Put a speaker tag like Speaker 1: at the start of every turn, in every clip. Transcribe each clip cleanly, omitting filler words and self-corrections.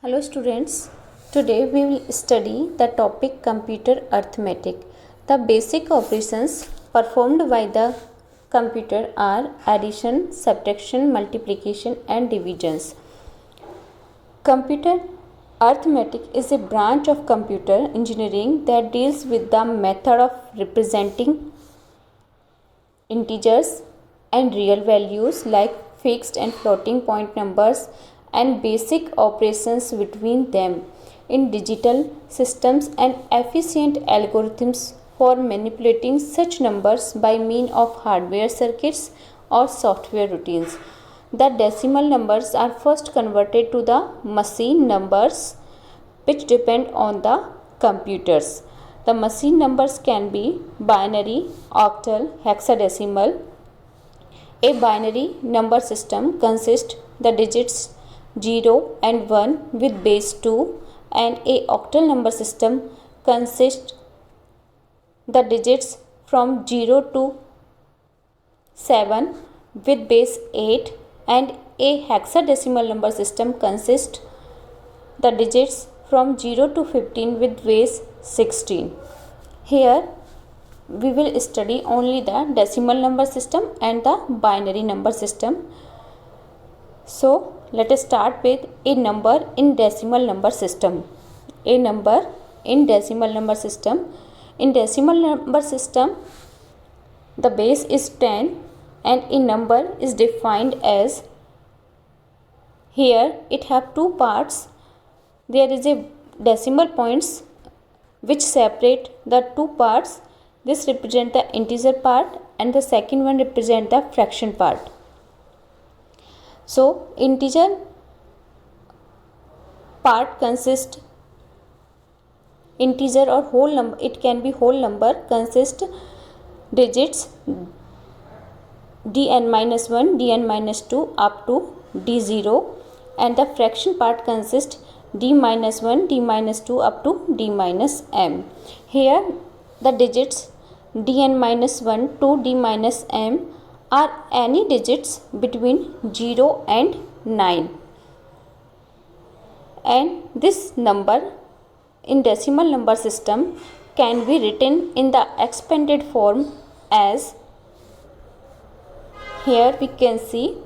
Speaker 1: Hello students, today we will study the topic computer arithmetic. The basic operations performed by the computer are addition, subtraction, multiplication and divisions. Computer arithmetic is a branch of computer engineering that deals with the method of representing integers and real values like fixed and floating point numbers and basic operations between them in digital systems and efficient algorithms for manipulating such numbers by means of hardware circuits or software routines. The decimal numbers are first converted to the machine numbers which depend on the computers. The machine numbers can be binary, octal, hexadecimal. A binary number system consists the digits 0 and 1 with base 2, and a octal number system consists the digits from 0 to 7 with base 8, and a hexadecimal number system consists the digits from 0 to 15 with base 16. Here we will study only the decimal number system and the binary number system. So let us start with a number in decimal number system. A number in decimal number system. In decimal number system, the base is 10 and a number is defined as, here it have two parts. There is a decimal points which separate the two parts. This represent the integer part and the second one represent the fraction part. So integer part consists integer or whole number, it can be whole number, consist digits dn-1, dn-2 up to d0, and the fraction part consists d-1, d-2 up to d-m. Here the digits dn-1 to d-m are any digits between 0 and 9, and this number in decimal number system can be written in the expanded form as, here we can see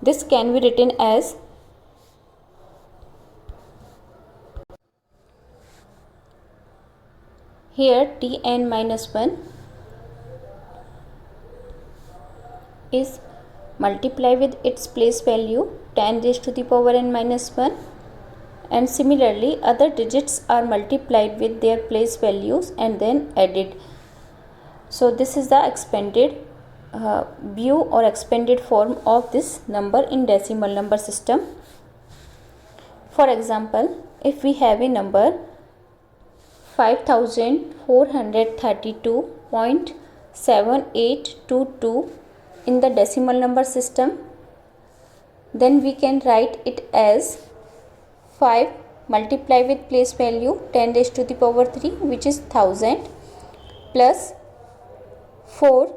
Speaker 1: this can be written as here tn-1 is multiply with its place value 10 raised to the power n minus 1, and similarly other digits are multiplied with their place values and then added. So this is the expanded view or expanded form of this number in decimal number system. For example, if we have a number 5432.7822 in the decimal number system, then we can write it as 5 multiply with place value 10 raised to the power 3, which is 1000, plus 4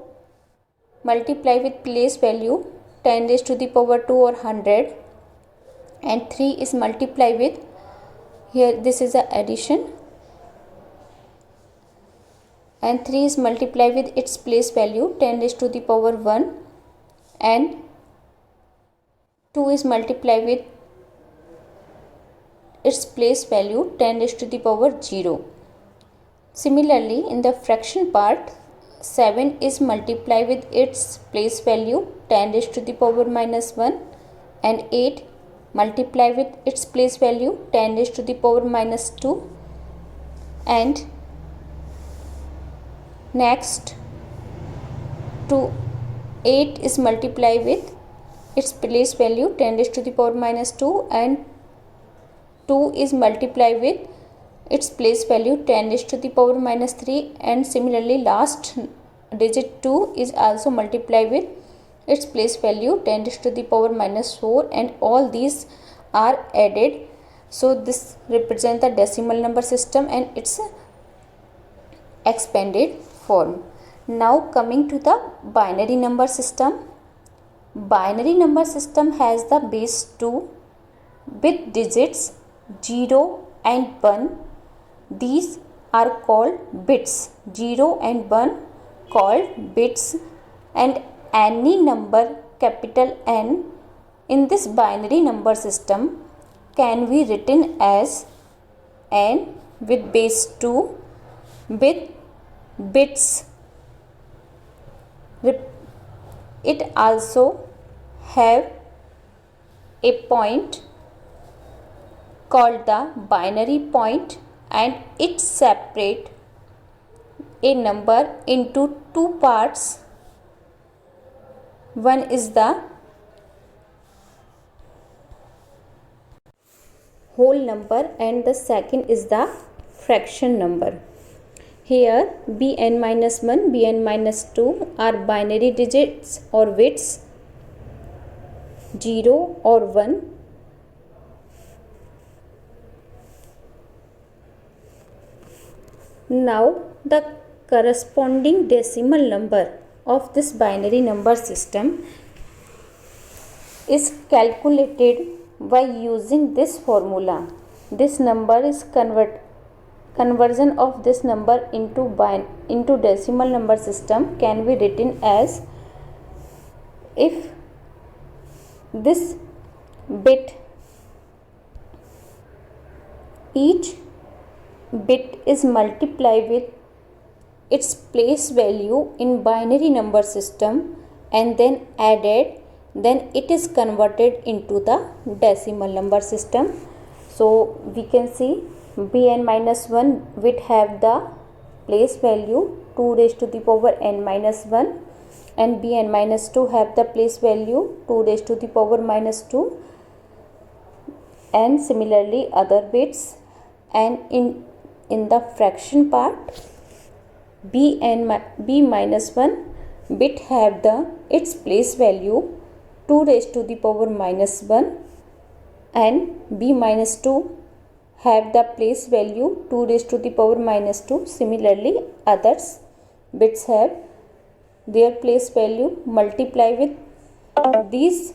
Speaker 1: multiply with place value 10 raised to the power 2 or 100, and 3 is multiply with, here this is a addition, and 3 is multiply with its place value 10 raised to the power 1, and 2 is multiply with its place value 10 raised to the power 0. Similarly, in the fraction part, 7 is multiply with its place value 10 raised to the power minus 1, and 8 multiply with its place value 10 raised to the power minus 2, and next 8 is multiply with its place value 10 raised to the power minus 2, and 2 is multiply with its place value 10 raised to the power minus 3, and similarly last digit 2 is also multiply with its place value 10 raised to the power minus 4, and all these are added. So this represents the decimal number system and its expanded form. Now coming to the binary number system. Binary number system has the base 2 with digits 0 and 1. These are called bits. 0 and 1 called bits, and any number capital N in this binary number system can be written as n with base 2 with bits. It also have a point called the binary point, and it separate a number into two parts. One is the whole number and the second is the fraction number. Here bn minus 1, bn minus 2 are binary digits or bits 0 or 1. Now the corresponding decimal number of this binary number system is calculated by using this formula. This number is conversion of this number into decimal number system can be written as, if this bit, each bit is multiplied with its place value in binary number system and then added, then it is converted into the decimal number system. So we can see bn minus 1 will have the place value 2 raised to the power n minus 1, and bn minus 2 have the place value 2 raised to the power minus 2, and similarly other bits. And in the fraction part, b minus 1 bit have the its place value 2 raised to the power minus 1, and b minus 2 have the place value 2 raised to the power minus 2. Similarly others bits have their place value multiply with these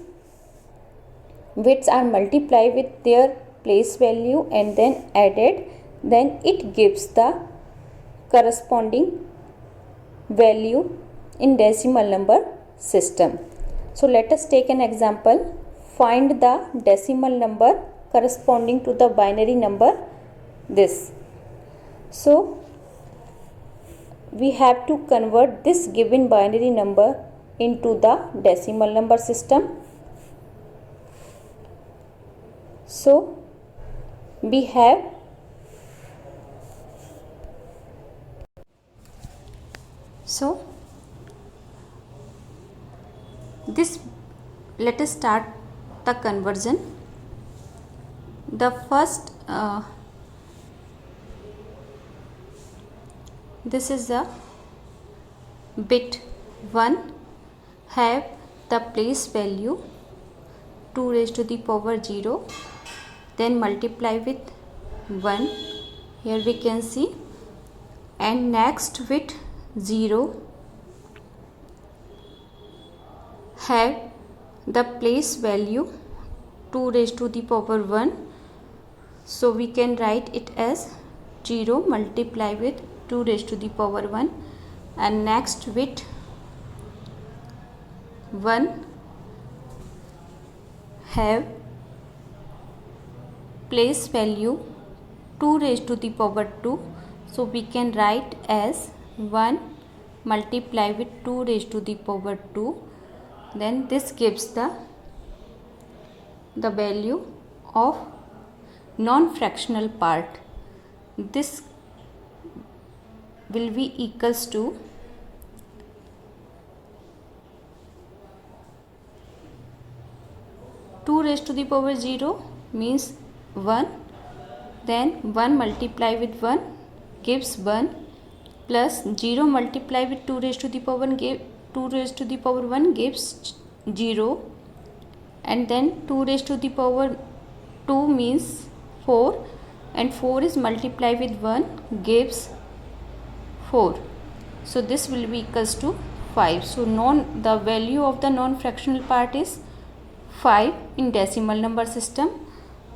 Speaker 1: bits are multiplied with their place value and then added, then it gives the corresponding value in decimal number system. So let us take an example. Find the decimal number corresponding to the binary number this. So we have to convert this given binary number into the decimal number system. So we have this. Let us start the conversion. The first this is the bit 1 have the place value 2 raised to the power 0, then multiply with 1, here we can see, and next bit 0 have the place value 2 raised to the power 1, so we can write it as 0 multiply with 2 raised to the power 1, and next bit 1 have place value 2 raised to the power 2, so we can write as 1 multiply with 2 raised to the power 2, then this gives the value of non-fractional part. This will be equals to 2 raised to the power 0 means 1, then 1 multiply with 1 gives 1, plus 0 multiply with 2 raised to the power 1 gives 0, and then 2 raised to the power 2 means 4, and 4 is multiplied with 1 gives 4. So this will be equals to 5. So the value of the non-fractional part is 5 in decimal number system.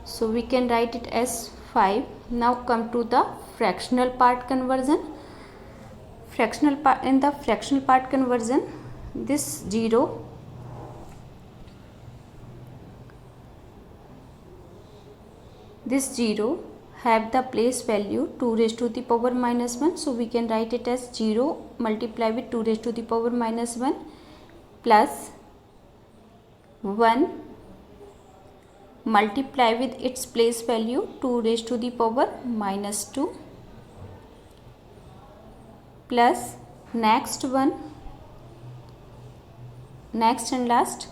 Speaker 1: So we can write it as 5. Now come to the fractional part conversion. In the fractional part conversion, this 0 have the place value 2 raised to the power minus 1. So we can write it as 0 multiply with 2 raised to the power minus 1 plus 1 multiply with its place value 2 raised to the power minus 2 plus next and last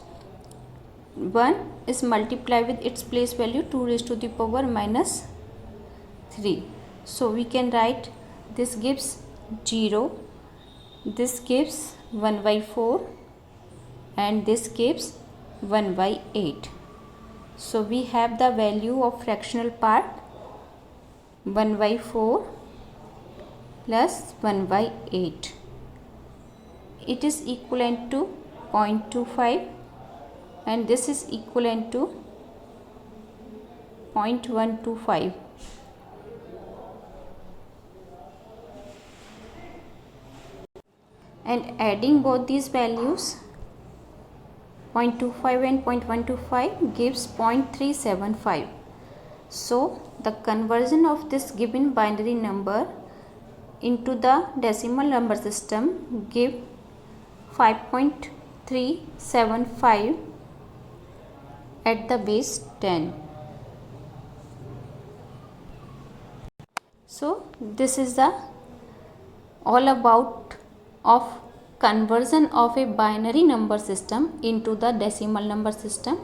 Speaker 1: 1 is multiply with its place value 2 raised to the power minus 3. So we can write this gives 0, this gives 1 by 4 and this gives 1 by 8. So we have the value of fractional part 1 by 4 plus 1 by 8. It is equivalent to 0.25 and this is equivalent to 0.125. And adding both these values 0.25 and 0.125 gives 0.375. So the conversion of this given binary number into the decimal number system give 5.375 at the base 10. So this is the all about of conversion of a binary number system into the decimal number system.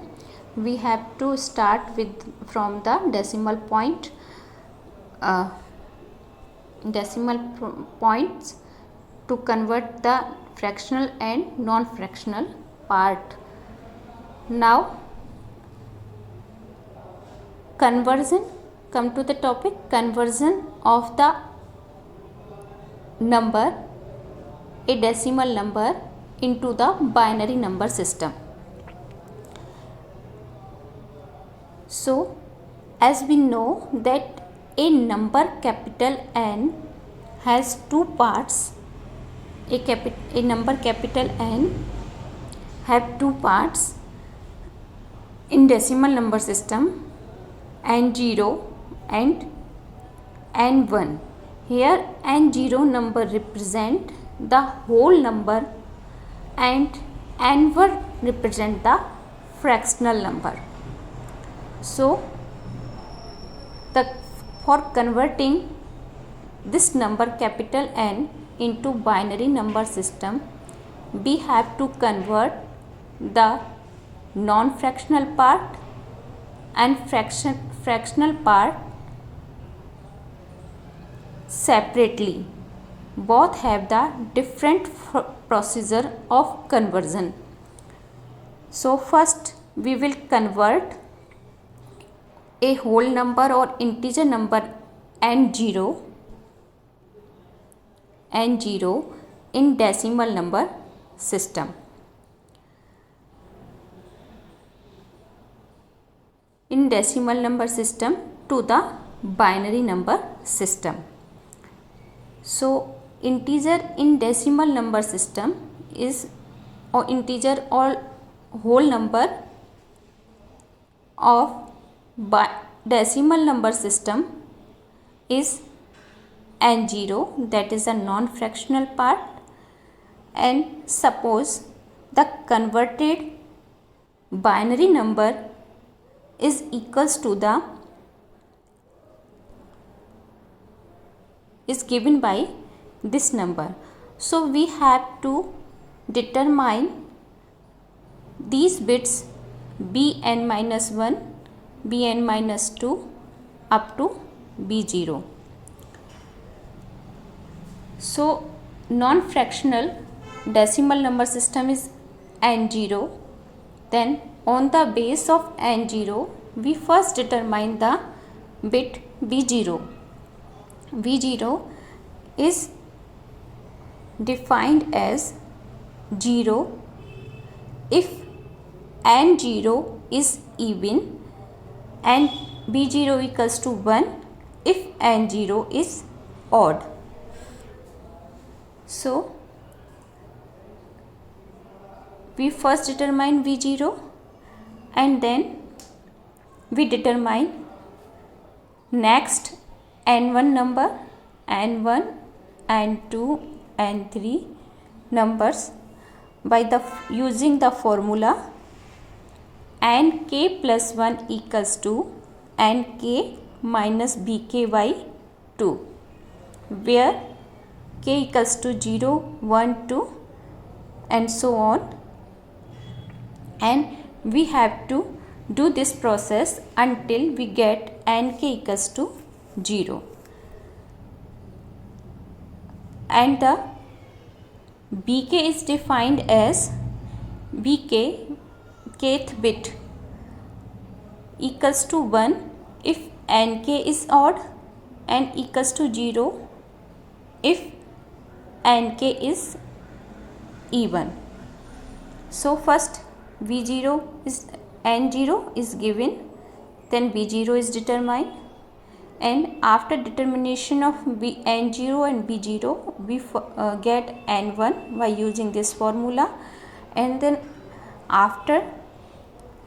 Speaker 1: We have to start with from the decimal points to convert the fractional and non-fractional part. Now conversion, come to the topic conversion of the number, a decimal number, into the binary number system. So as we know that a number capital N has two parts. A number capital N have two parts in decimal number system, N0 and N1. Here N0 number represent the whole number and N1 represent the fractional number. So for converting this number capital N into binary number system, we have to convert the non-fractional part and fractional part separately. Both have the different procedure of conversion. So first we will convert a whole number or integer number N0 in decimal number system. In decimal number system to the binary number system. So integer in decimal number system is, or integer or whole number of decimal number system is N0, that is a non-fractional part, and suppose the converted binary number is equals to the is given by this number. So we have to determine these bits bn-1, bn-2 up to b0. So non-fractional decimal number system is N0. Then on the base of N0 we first determine the bit b0. b0 is defined as 0 if N0 is even and B0 equals to 1 if N0 is odd. So we first determine V0 and then we determine next N1 number, N1, N2, N3 numbers by using the formula Nk plus 1 equals to Nk minus Bk by 2, where k equals to 0, 1, 2 and so on, and we have to do this process until we get Nk equals to 0, and the Bk is defined as Bk kth bit equals to 1 if Nk is odd and equals to 0 if Nk is even. So first V0 is N0 is given, then B0 is determined, and after determination of N0 and B0 we get N1 by using this formula, and then after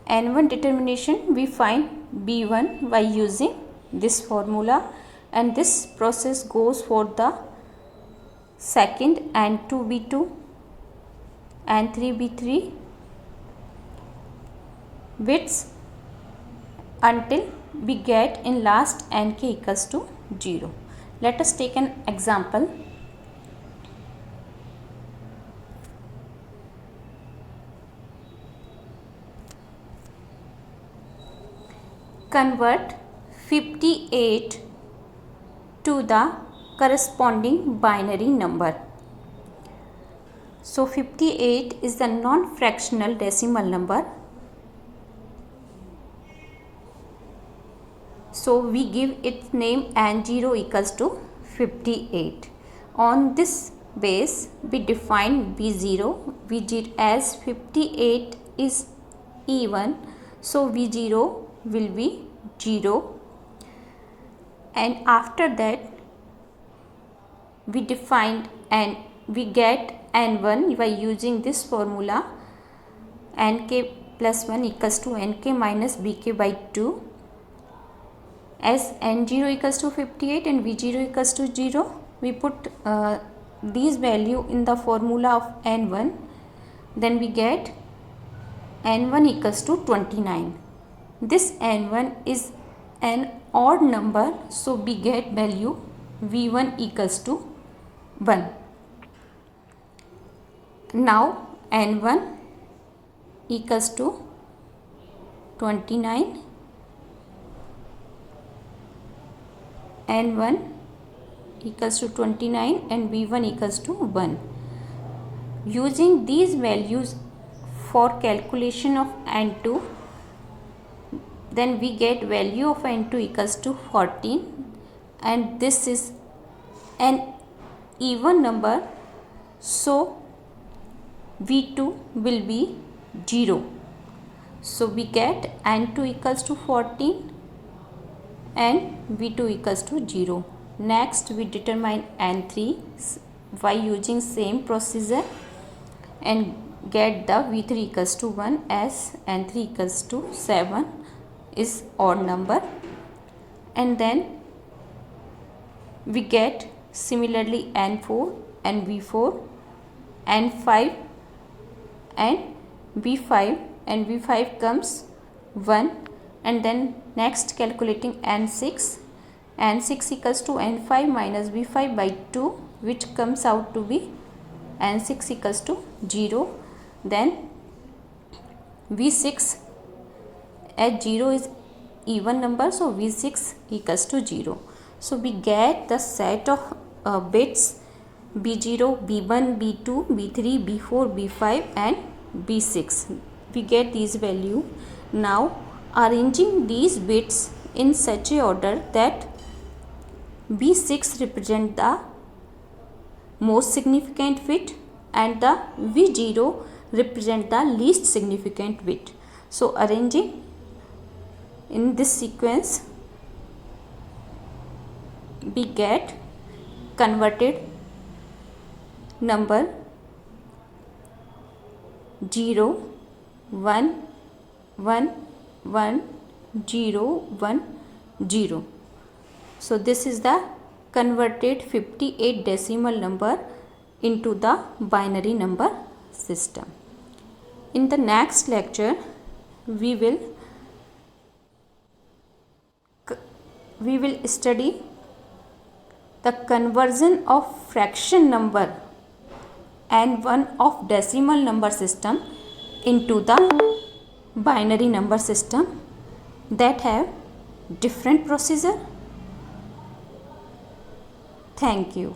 Speaker 1: N1 determination we find B1 by using this formula, and this process goes for the second N2 B2, N3 B3 bits until we get in last Nk equals to 0. Let us take an example. Convert 58 to the corresponding binary number. So 58 is the non-fractional decimal number. So we give its name N0 equals to 58. On this base we define V0 as 58 is even, so V0 will be 0, and after that we defined and we get N1 by using this formula Nk plus 1 equals to Nk minus Bk by 2. As N0 equals to 58 and V0 equals to 0, we put these value in the formula of N1, then we get N1 equals to 29. This N1 is an odd number, so we get value V1 equals to 1. Now N1 equals to 29, N1 equals to 29 and V1 equals to 1. Using these values for calculation of N2, then we get value of N2 equals to 14, and this is an even number, so V2 will be 0. So we get N2 equals to 14 and V2 equals to 0. Next we determine N3 by using same procedure and get the V3 equals to 1 as N3 equals to 7 is odd number, and then we get similarly N4 and V4, N5 and V5, and V5 comes 1, and then next calculating N6 equals to N5 minus V5 by 2, which comes out to be N6 equals to 0. Then V6, as 0 is even number, so V6 equals to 0. So we get the set of bits B0, B1, B2, B3, B4, B5 and B6. We get these value. Now arranging these bits in such a order that B6 represent the most significant bit and the V0 represent the least significant bit. So arranging in this sequence, we get converted number 0 1 1 1 0 1 0. So this is the converted 58 decimal number into the binary number system. In the next lecture we will study the conversion of fraction number and one of decimal number system into the binary number system that have different procedure. Thank you.